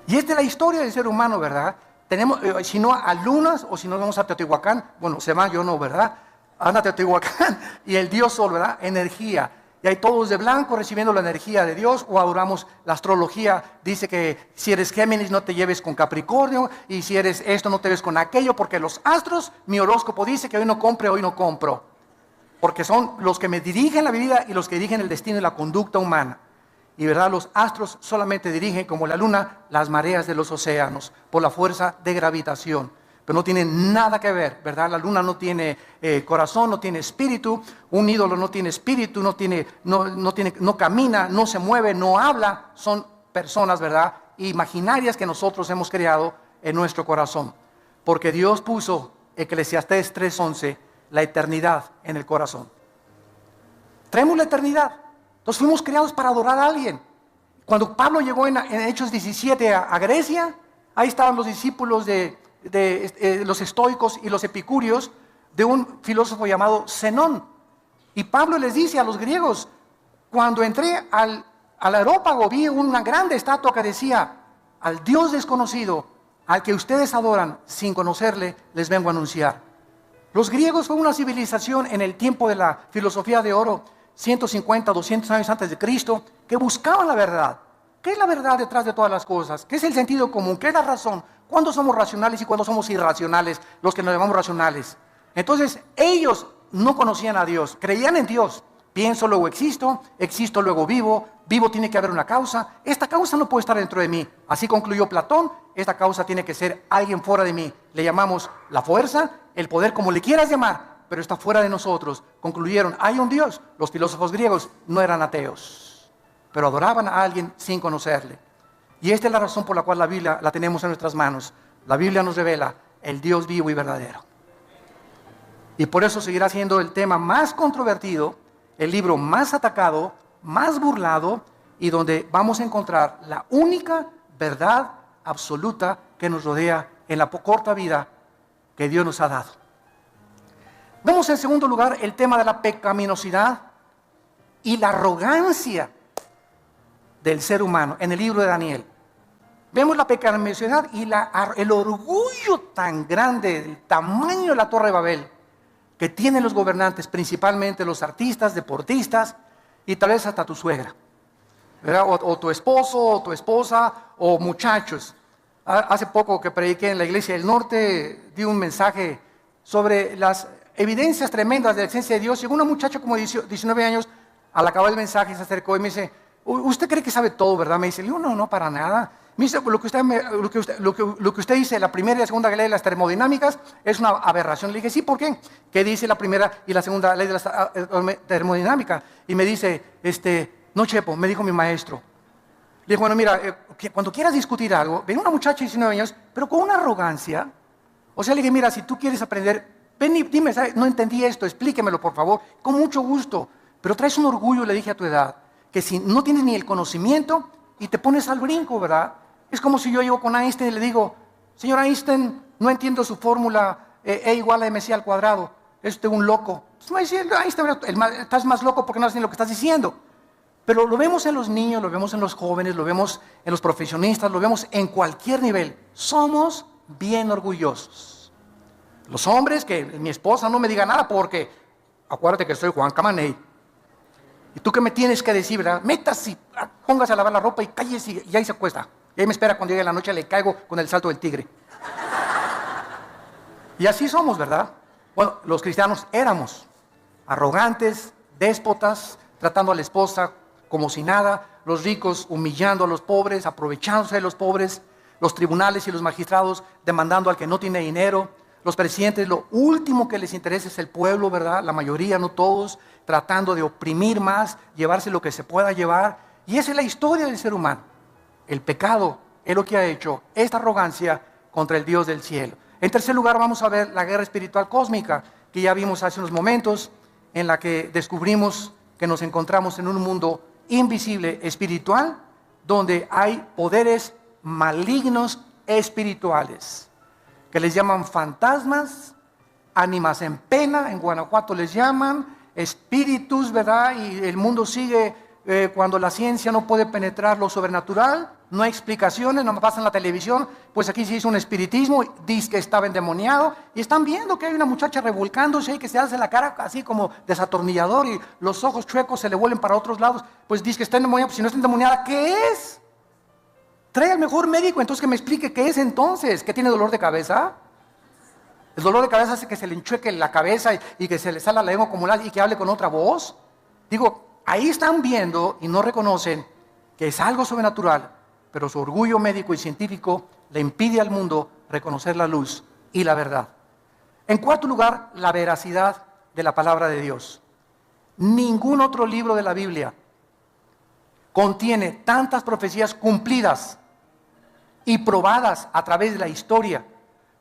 Y esta es la historia del ser humano, ¿verdad? Tenemos, si no a Lunas, o si no vamos a Teotihuacán, bueno, se va, yo no, ¿verdad? Anda a Teotihuacán y el Dios Sol, ¿verdad? Energía. Y hay todos de blanco recibiendo la energía de Dios. O adoramos la astrología. Dice que si eres Géminis no te lleves con Capricornio, y si eres esto no te lleves con aquello, porque los astros, mi horóscopo dice que hoy no compre, hoy no compro, porque son los que me dirigen la vida y los que dirigen el destino y la conducta humana. Y verdad, los astros solamente dirigen, como la luna, las mareas de los océanos por la fuerza de gravitación. Pero no tiene nada que ver, ¿verdad? La luna no tiene corazón, no tiene espíritu. Un ídolo no tiene espíritu, no camina, no se mueve, no habla. Son personas, ¿verdad?, imaginarias que nosotros hemos creado en nuestro corazón. Porque Dios puso, Eclesiastés 3:11, la eternidad en el corazón. Traemos la eternidad. Entonces fuimos creados para adorar a alguien. Cuando Pablo llegó en Hechos 17 a Grecia, ahí estaban los discípulos de los estoicos y los epicúreos, de un filósofo llamado Zenón. Y Pablo les dice a los griegos: cuando entré al areópago vi una grande estatua que decía: al Dios desconocido al que ustedes adoran sin conocerle, les vengo a anunciar. Los griegos fue una civilización en el tiempo de la filosofía de oro, 150, 200 años antes de Cristo, que buscaban la verdad. ¿Qué es la verdad detrás de todas las cosas? ¿Qué es el sentido común? ¿Qué es la razón? ¿Cuándo somos racionales y cuándo somos irracionales, los que nos llamamos racionales? Entonces, ellos no conocían a Dios, creían en Dios. Pienso, luego existo, existo, luego vivo, vivo tiene que haber una causa. Esta causa no puede estar dentro de mí. Así concluyó Platón, esta causa tiene que ser alguien fuera de mí. Le llamamos la fuerza, el poder, como le quieras llamar, pero está fuera de nosotros. Concluyeron, hay un Dios. Los filósofos griegos no eran ateos, pero adoraban a alguien sin conocerle. Y esta es la razón por la cual la Biblia la tenemos en nuestras manos. La Biblia nos revela el Dios vivo y verdadero. Y por eso seguirá siendo el tema más controvertido, el libro más atacado, más burlado, y donde vamos a encontrar la única verdad absoluta que nos rodea en la corta vida que Dios nos ha dado. Vemos en segundo lugar el tema de la pecaminosidad y la arrogancia del ser humano en el libro de Daniel. Vemos la pecaminosidad y el orgullo tan grande, el tamaño de la Torre de Babel que tienen los gobernantes, principalmente los artistas, deportistas y tal vez hasta tu suegra, ¿verdad? O tu esposo, o tu esposa, o muchachos. Hace poco que prediqué en la Iglesia del Norte, di un mensaje sobre las evidencias tremendas de la existencia de Dios, y una muchacha como 19 años, al acabar el mensaje, se acercó y me dice, ¿usted cree que sabe todo, verdad? Me dice, no, para nada. Me dice, lo que usted dice, la primera y la segunda ley de las termodinámicas es una aberración. Le dije, sí, ¿por qué? ¿Qué dice la primera y la segunda ley de la termodinámica? Y me dice, no, Chepo, me dijo mi maestro. Le dije, bueno, mira, cuando quieras discutir algo, ven una muchacha de 19 años, pero con una arrogancia. O sea, le dije, mira, si tú quieres aprender, ven y dime, ¿sabes? No entendí esto, explíquemelo, por favor, con mucho gusto. Pero traes un orgullo, le dije a tu edad, que si no tienes ni el conocimiento y te pones al brinco, ¿verdad? Es como si yo llego con Einstein y le digo, señor Einstein, no entiendo su fórmula E igual a mc al cuadrado, es usted un loco. Entonces me va a decir, Einstein, estás más loco porque no sabes ni lo que estás diciendo. Pero lo vemos en los niños, lo vemos en los jóvenes, lo vemos en los profesionistas, lo vemos en cualquier nivel. Somos bien orgullosos. Los hombres, que mi esposa no me diga nada porque, acuérdate que soy Juan Camaney. Y tú que me tienes que decir, ¿verdad? Métase, póngase a lavar la ropa y cállese y ahí se acuesta. Y ahí me espera cuando llegue la noche, le caigo con el salto del tigre. Y así somos, ¿verdad? Bueno, los cristianos éramos arrogantes, déspotas, tratando a la esposa como si nada, los ricos humillando a los pobres, aprovechándose de los pobres, los tribunales y los magistrados demandando al que no tiene dinero, los presidentes, lo último que les interesa es el pueblo, ¿verdad? La mayoría, no todos, tratando de oprimir más, llevarse lo que se pueda llevar. Y esa es la historia del ser humano. El pecado es lo que ha hecho esta arrogancia contra el Dios del cielo. En tercer lugar, vamos a ver la guerra espiritual cósmica, que ya vimos hace unos momentos, en la que descubrimos que nos encontramos en un mundo invisible espiritual, donde hay poderes malignos espirituales, que les llaman fantasmas, ánimas en pena, en Guanajuato les llaman, espíritus, ¿verdad? Y el mundo sigue cuando la ciencia no puede penetrar lo sobrenatural, no hay explicaciones, no me pasa en la televisión, pues aquí se hizo un espiritismo, dice que estaba endemoniado, y están viendo que hay una muchacha revolcándose y que se hace la cara así como desatornillador y los ojos chuecos se le vuelven para otros lados, pues dice que está endemoniada, pues si no está endemoniada, ¿qué es? Trae al mejor médico, entonces que me explique qué es entonces, ¿que tiene dolor de cabeza? El dolor de cabeza hace que se le enchueque la cabeza y que se le salga la lengua como y que hable con otra voz. Digo, ahí están viendo y no reconocen que es algo sobrenatural, pero su orgullo médico y científico le impide al mundo reconocer la luz y la verdad. En cuarto lugar, la veracidad de la palabra de Dios. Ningún otro libro de la Biblia contiene tantas profecías cumplidas y probadas a través de la historia,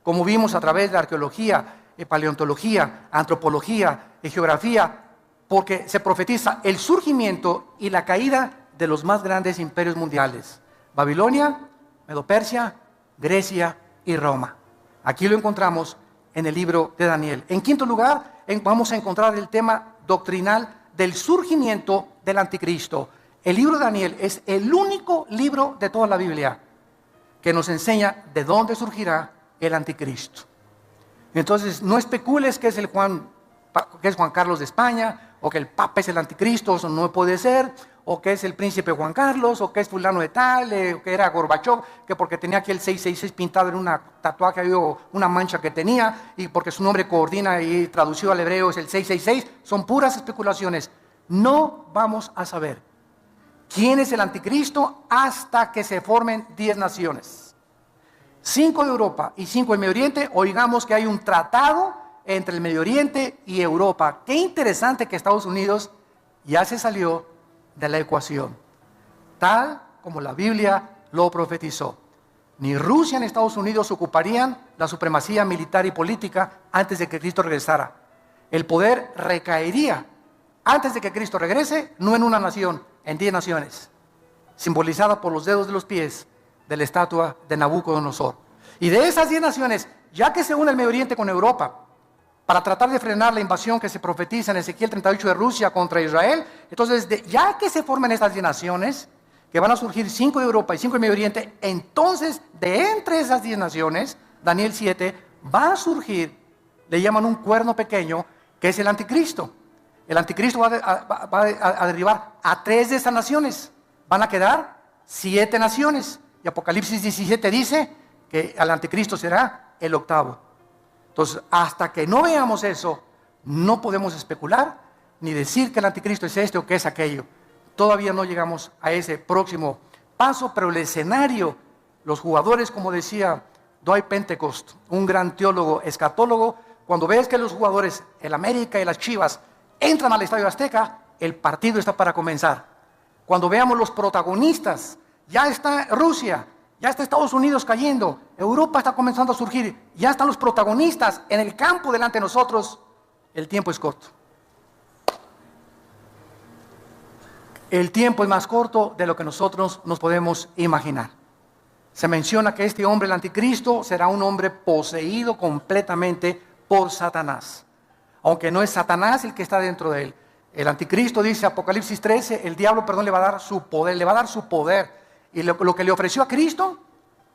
como vimos a través de la arqueología, paleontología, antropología, geografía, porque se profetiza el surgimiento y la caída de los más grandes imperios mundiales: Babilonia, Medo-Persia, Grecia y Roma. Aquí lo encontramos en el libro de Daniel. En quinto lugar, vamos a encontrar el tema doctrinal del surgimiento del anticristo. El libro de Daniel es el único libro de toda la Biblia que nos enseña de dónde surgirá el anticristo. Entonces, no especules que es Juan Carlos de España, o que el Papa es el anticristo, eso no puede ser, o que es el príncipe Juan Carlos, o que es fulano de tal, o que era Gorbachov, que porque tenía aquí el 666 pintado en una tatuaje o una mancha que tenía, y porque su nombre coordina y traducido al hebreo es el 666, son puras especulaciones. No vamos a saber quién es el anticristo hasta que se formen 10 naciones. 5 de Europa y 5 del Medio Oriente. Oigamos que hay un tratado entre el Medio Oriente y Europa. Qué interesante que Estados Unidos ya se salió de la ecuación, tal como la Biblia lo profetizó. Ni Rusia ni Estados Unidos ocuparían la supremacía militar y política antes de que Cristo regresara. El poder recaería antes de que Cristo regrese, no en una nación, en 10 naciones, simbolizada por los dedos de los pies de la estatua de Nabucodonosor. Y de esas 10 naciones, ya que se une el Medio Oriente con Europa, para tratar de frenar la invasión que se profetiza en Ezequiel 38 de Rusia contra Israel, entonces ya que se formen estas 10 naciones, que van a surgir 5 de Europa y 5 del Medio Oriente, entonces de entre esas 10 naciones, Daniel 7, va a surgir, le llaman un cuerno pequeño, que es el anticristo. El anticristo va a derribar a 3 de estas naciones. Van a quedar 7 naciones. Y Apocalipsis 17 dice que el anticristo será el 8º. Entonces, hasta que no veamos eso, no podemos especular ni decir que el anticristo es este o que es aquello. Todavía no llegamos a ese próximo paso, pero el escenario, los jugadores, como decía Dwight Pentecost, un gran teólogo escatólogo, cuando ves que los jugadores, el América y las Chivas, entran al Estadio Azteca, el partido está para comenzar. Cuando veamos los protagonistas, ya está Rusia, ya está Estados Unidos cayendo, Europa está comenzando a surgir, ya están los protagonistas en el campo delante de nosotros, el tiempo es corto. El tiempo es más corto de lo que nosotros nos podemos imaginar. Se menciona que este hombre, el anticristo, será un hombre poseído completamente por Satanás. Aunque no es Satanás el que está dentro de él. El anticristo, dice Apocalipsis 13, el diablo, le va a dar su poder, Y lo que le ofreció a Cristo,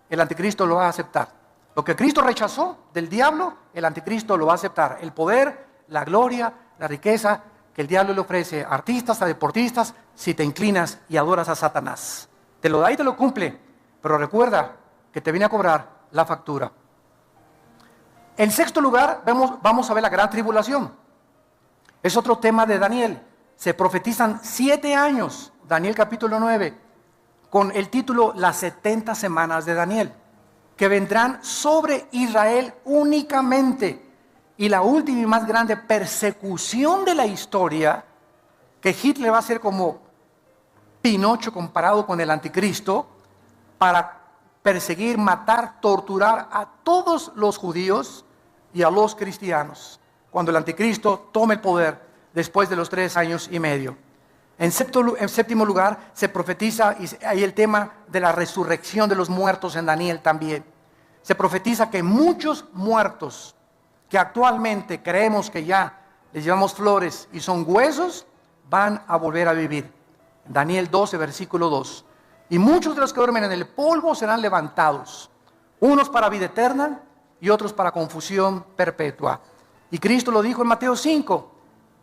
el anticristo lo va a aceptar. Lo que Cristo rechazó del diablo, el anticristo lo va a aceptar. El poder, la gloria, la riqueza que el diablo le ofrece a artistas, a deportistas, si te inclinas y adoras a Satanás. Te lo da y te lo cumple, pero recuerda que te viene a cobrar la factura. En sexto lugar, vamos a ver la gran tribulación. Es otro tema de Daniel. Se profetizan 7 años, Daniel capítulo 9, con el título Las 70 semanas de Daniel, que vendrán sobre Israel únicamente. Y la última y más grande persecución de la historia, que Hitler va a ser como Pinocho comparado con el anticristo, para perseguir, matar, torturar a todos los judíos y a los cristianos, cuando el anticristo tome el poder después de los 3 años y medio. En séptimo lugar, se profetiza, y hay el tema de la resurrección de los muertos en Daniel también. Se profetiza que muchos muertos, que actualmente creemos que ya les llevamos flores y son huesos, van a volver a vivir. Daniel 12, versículo 2. Y muchos de los que duermen en el polvo serán levantados, unos para vida eterna y otros para confusión perpetua. Y Cristo lo dijo en Mateo 5,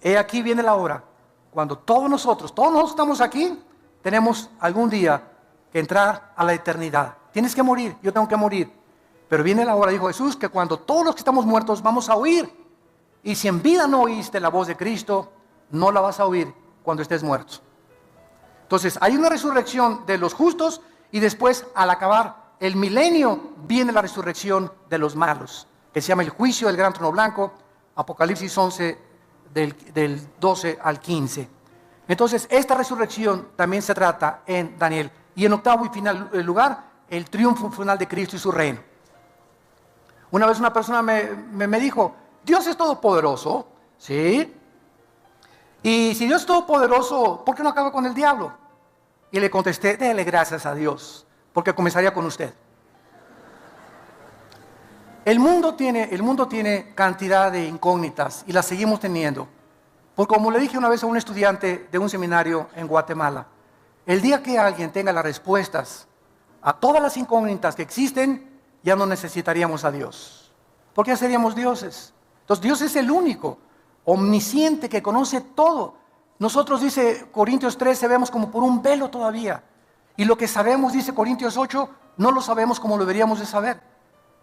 he aquí viene la hora, cuando todos nosotros estamos aquí, tenemos algún día que entrar a la eternidad. Tienes que morir, yo tengo que morir. Pero viene la hora, dijo Jesús, que cuando todos los que estamos muertos vamos a oír. Y si en vida no oíste la voz de Cristo, no la vas a oír cuando estés muerto. Entonces, hay una resurrección de los justos y después, al acabar el milenio, viene la resurrección de los malos, que se llama el juicio del gran trono blanco, Apocalipsis 11, del 12 al 15. Entonces, esta resurrección también se trata en Daniel. Y en octavo y final lugar, el triunfo final de Cristo y su reino. Una vez una persona me dijo, Dios es todopoderoso, ¿sí? Y si Dios es todopoderoso, ¿por qué no acaba con el diablo? Y le contesté, déle gracias a Dios, porque comenzaría con usted. El mundo tiene cantidad de incógnitas y las seguimos teniendo. Porque como le dije una vez a un estudiante de un seminario en Guatemala, el día que alguien tenga las respuestas a todas las incógnitas que existen, ya no necesitaríamos a Dios. ¿Por qué seríamos dioses? Entonces Dios es el único, omnisciente, que conoce todo. Nosotros, dice Corintios 13, vemos como por un velo todavía. Y lo que sabemos, dice Corintios 8, no lo sabemos como lo deberíamos de saber.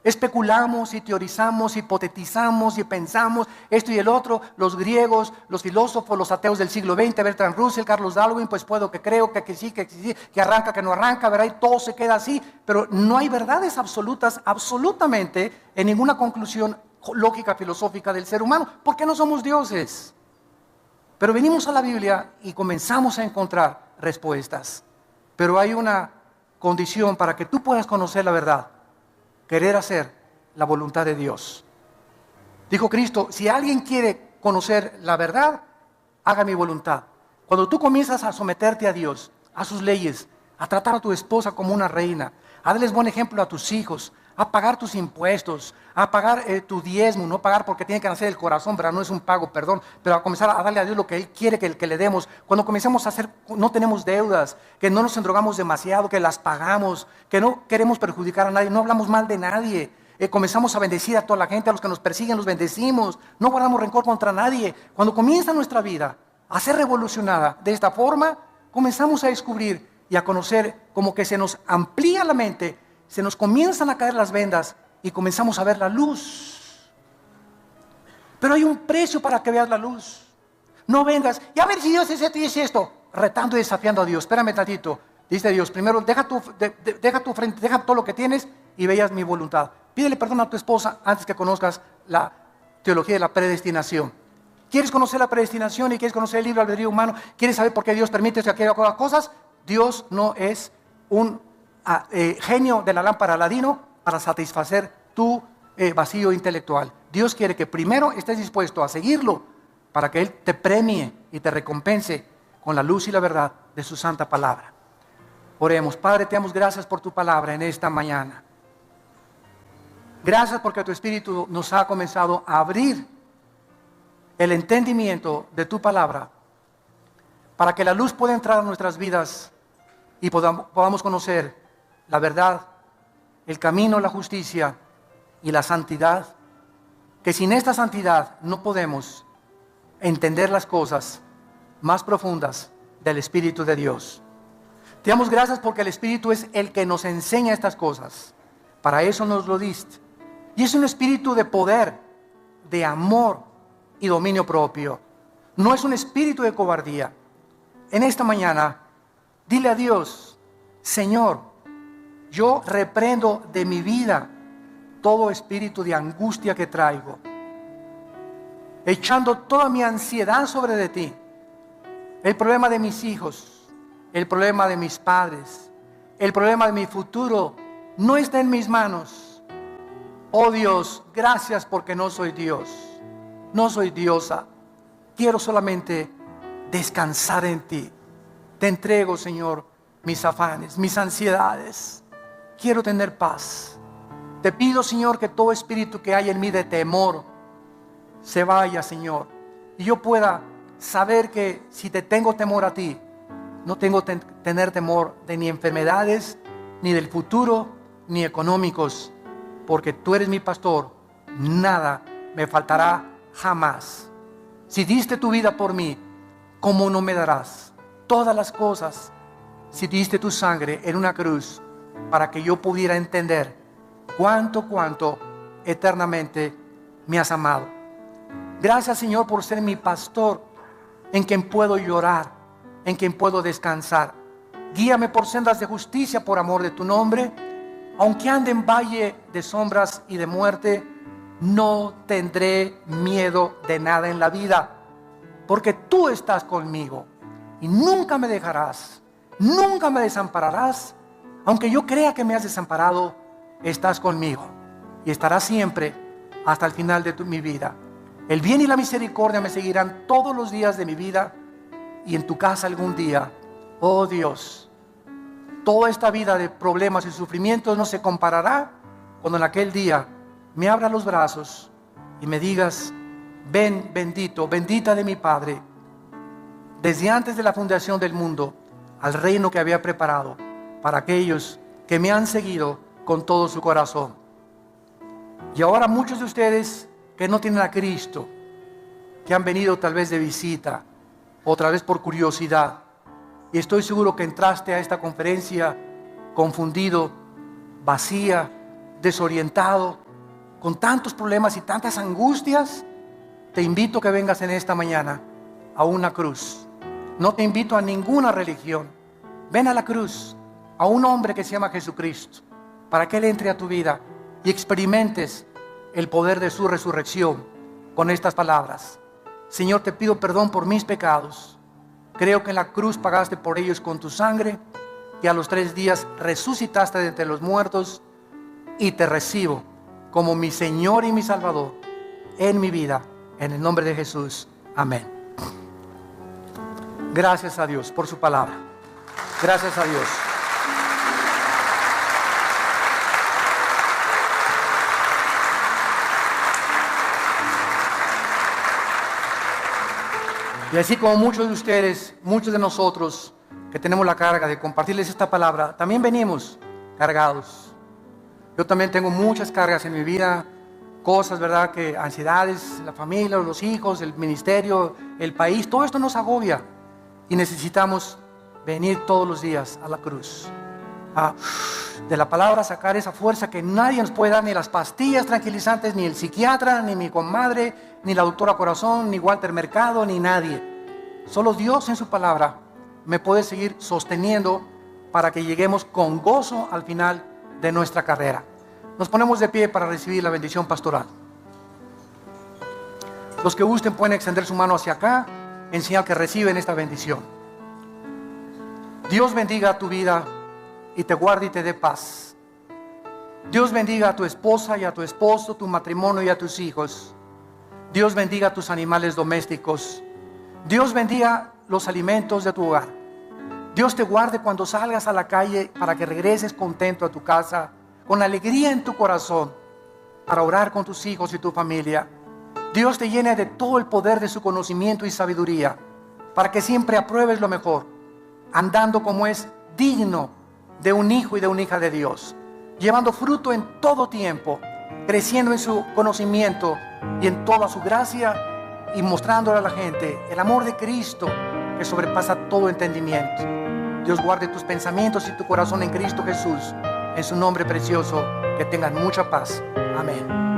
Especulamos y teorizamos, hipotetizamos y pensamos esto y el otro. Los griegos, los filósofos, los ateos del siglo XX, Bertrand Russell, Carlos Darwin, pues puedo, que creo, que sí, que arranca, que no arranca, ¿verdad? Y todo se queda así. Pero no hay verdades absolutas, absolutamente, en ninguna conclusión lógica, filosófica del ser humano. ¿Por qué no somos dioses? Pero venimos a la Biblia y comenzamos a encontrar respuestas. Pero hay una condición para que tú puedas conocer la verdad: querer hacer la voluntad de Dios. Dijo Cristo: si alguien quiere conocer la verdad, haga mi voluntad. Cuando tú comienzas a someterte a Dios, a sus leyes, a tratar a tu esposa como una reina, a darles buen ejemplo a tus hijos, a pagar tus impuestos, a pagar tu diezmo, no pagar porque tiene que nacer el corazón, pero no es un pago, perdón, pero a comenzar a darle a Dios lo que Él quiere que le demos. Cuando comencemos a hacer, no tenemos deudas, que no nos endrogamos demasiado, que las pagamos, que no queremos perjudicar a nadie, no hablamos mal de nadie, comenzamos a bendecir a toda la gente, a los que nos persiguen los bendecimos, no guardamos rencor contra nadie. Cuando comienza nuestra vida a ser revolucionada de esta forma, comenzamos a descubrir y a conocer, como que se nos amplía la mente, se nos comienzan a caer las vendas y comenzamos a ver la luz. Pero hay un precio para que veas la luz. No vengas, y a ver si Dios es esto y es esto, retando y desafiando a Dios. Espérame tantito, dice Dios, primero deja tu frente, deja todo lo que tienes y veas mi voluntad. Pídele perdón a tu esposa antes que conozcas la teología de la predestinación. ¿Quieres conocer la predestinación y quieres conocer el libre albedrío humano? ¿Quieres saber por qué Dios permite aquellas cosas? Dios no es un genio de la lámpara Aladino para satisfacer tu vacío intelectual. Dios quiere que primero estés dispuesto a seguirlo para que Él te premie y te recompense con la luz y la verdad de su santa palabra. Oremos. Padre, te damos gracias por tu palabra en esta mañana. Gracias porque tu Espíritu nos ha comenzado a abrir el entendimiento de tu palabra para que la luz pueda entrar a nuestras vidas y podamos conocer la verdad, el camino, la justicia y la santidad, que sin esta santidad no podemos entender las cosas más profundas del Espíritu de Dios. Te damos gracias porque el Espíritu es el que nos enseña estas cosas. Para eso nos lo diste. Y es un espíritu de poder, de amor y dominio propio. No es un espíritu de cobardía. En esta mañana, dile a Dios: Señor, yo reprendo de mi vida todo espíritu de angustia que traigo, echando toda mi ansiedad sobre de ti. El problema de mis hijos, el problema de mis padres, el problema de mi futuro no está en mis manos. Oh Dios, gracias porque no soy Dios, no soy diosa. Quiero solamente descansar en ti. Te entrego, Señor, mis afanes, mis ansiedades. Quiero tener paz. Te pido, Señor, que todo espíritu que hay en mí de temor se vaya, Señor, y yo pueda saber que si te tengo temor a ti, no tengo que tener temor de ni enfermedades, ni del futuro, ni económicos, porque tú eres mi pastor, nada me faltará jamás. Si diste tu vida por mí, ¿cómo no me darás todas las cosas? Si diste tu sangre en una cruz para que yo pudiera entender cuánto eternamente me has amado. Gracias, Señor, por ser mi pastor, en quien puedo llorar, en quien puedo descansar. Guíame por sendas de justicia por amor de tu nombre. Aunque ande en valle de sombras y de muerte, no tendré miedo de nada en la vida, porque tú estás conmigo y nunca me dejarás, nunca me desampararás. Aunque yo crea que me has desamparado, estás conmigo y estarás siempre hasta el final de mi vida. El bien y la misericordia me seguirán todos los días de mi vida, y en tu casa algún día, oh Dios, toda esta vida de problemas y sufrimientos no se comparará cuando en aquel día me abras los brazos y me digas: ven, bendito, bendita de mi Padre, desde antes de la fundación del mundo, al reino que había preparado para aquellos que me han seguido con todo su corazón. Y ahora muchos de ustedes que no tienen a Cristo, que han venido tal vez de visita, otra vez por curiosidad, y estoy seguro que entraste a esta conferencia confundido, vacía, desorientado, con tantos problemas y tantas angustias. Te invito a que vengas en esta mañana a una cruz. No te invito a ninguna religión. Ven a la cruz, a un hombre que se llama Jesucristo, para que Él entre a tu vida y experimentes el poder de su resurrección con estas palabras: Señor, te pido perdón por mis pecados. Creo que en la cruz pagaste por ellos con tu sangre, y a los 3 días resucitaste de entre los muertos, y te recibo como mi Señor y mi Salvador en mi vida, en el nombre de Jesús. Amén. Gracias a Dios por su palabra. Gracias a Dios. Y así como muchos de ustedes, muchos de nosotros que tenemos la carga de compartirles esta palabra, también venimos cargados. Yo también tengo muchas cargas en mi vida, cosas, ¿verdad? Que ansiedades, la familia, los hijos, el ministerio, el país, todo esto nos agobia. Y necesitamos venir todos los días a la cruz. De la palabra sacar esa fuerza que nadie nos puede dar, ni las pastillas tranquilizantes, ni el psiquiatra, ni mi comadre, ni la doctora Corazón, ni Walter Mercado, ni nadie. Solo Dios en su palabra me puede seguir sosteniendo para que lleguemos con gozo al final de nuestra carrera. Nos ponemos de pie para recibir la bendición pastoral. Los que gusten pueden extender su mano hacia acá en señal que reciben esta bendición. Dios bendiga tu vida y te guarde y te dé paz. Dios bendiga a tu esposa y a tu esposo, tu matrimonio y a tus hijos. Dios bendiga a tus animales domésticos. Dios bendiga los alimentos de tu hogar. Dios te guarde cuando salgas a la calle para que regreses contento a tu casa, con alegría en tu corazón, para orar con tus hijos y tu familia. Dios te llene de todo el poder de su conocimiento y sabiduría, para que siempre apruebes lo mejor, andando como es digno de un hijo y de una hija de Dios, llevando fruto en todo tiempo, creciendo en su conocimiento y en toda su gracia, y mostrándole a la gente el amor de Cristo que sobrepasa todo entendimiento. Dios guarde tus pensamientos y tu corazón en Cristo Jesús. En su nombre precioso, que tengan mucha paz. Amén.